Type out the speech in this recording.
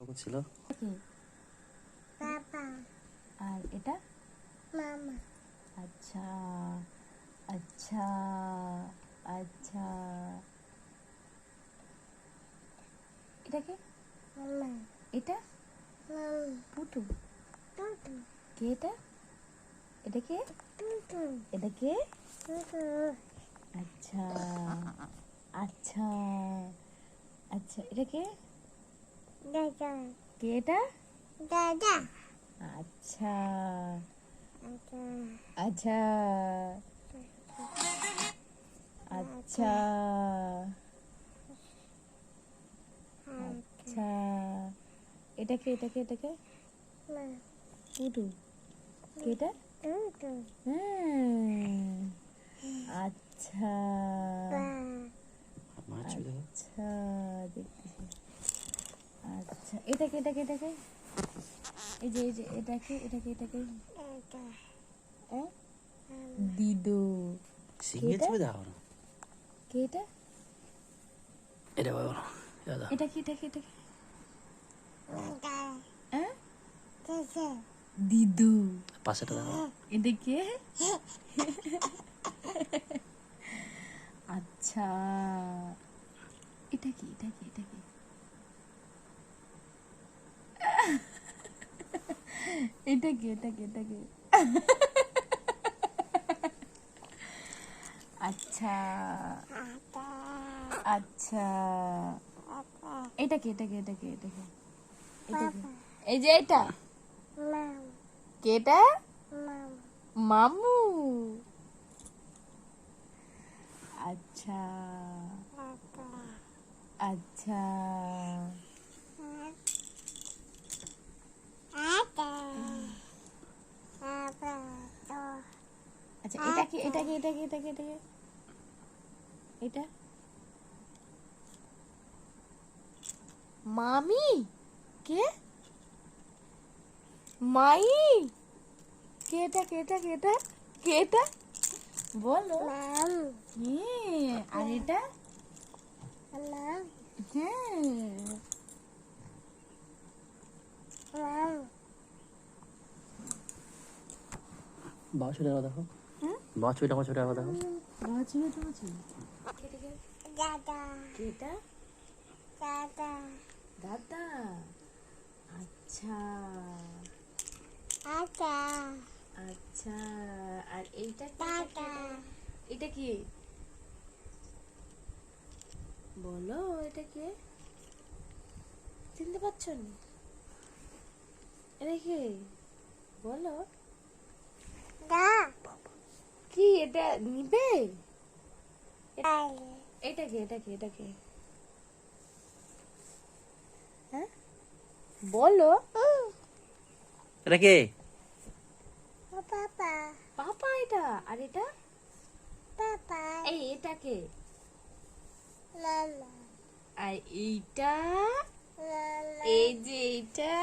ছিল কি পাপা আর এটা মামা আচ্ছা আচ্ছা আচ্ছা এটা কি মামা এটা মামা পুটু টুটু কে এটা এটা কে টুটু এটা কে টুটু আচ্ছা আচ্ছা আচ্ছা এটা কে দাদা কে এটা দাদা আচ্ছা আচ্ছা আচ্ছা আচ্ছা আচ্ছা এটা কে এটা কে এটা কে মা পুটু কে এটা টুটু হুম আচ্ছা বা মাছ দেখো আচ্ছা দেখতেছি আচ্ছা এটা কে এটা কে এটা কে এই যে এটা কে এটা কে এটা কে এটা হ্যাঁ দিদু সিঙ্গে এটা? ছবি দাও না কে এটা এটা বাবা দাদা এটা কি এটা কি এটা কি এটা হ্যাঁ কেসে দিদু পাশেটা দাও এটা কে আচ্ছা এটা কি এটা কি এটা কি এটা কি এটা কি এটা কি আচ্ছা আটা আচ্ছা আটা এটা কি এটা কি এটা কি এটা কি এটা কি পাপা এই যে এটা মাম কে এটা মাম মামু আচ্ছা আটা আচ্ছা আটা পাপা তো আচ্ছা এটা কি এটা কি এটা কি এটা কি এটা কি এটা মামি কে মাই কে এটা কে এটা কে এটা কে এটা বলো মাম আর এটা মাম হ্যাঁ মাম বাবা ছবিটা দেখো হুম? বাবা ছবিটা আমার ছবিটা দেখো বাঁচি তো বাঁচি দাদা কে এটা দাদা দাদা আচ্ছা আটা আচ্ছা আর এইটা কি? দাদা এটা কি বলো এটা কে চিনতে পারছো না এটা কি বলো দা কি এটা নিবে আই এটা কি এটা কি এটা কি হ্যাঁ বলো এটা কে পাপা পাপা এটা আর এটা পাপা এই এটা কে মামা আর এইটা মামা এই যে এইটা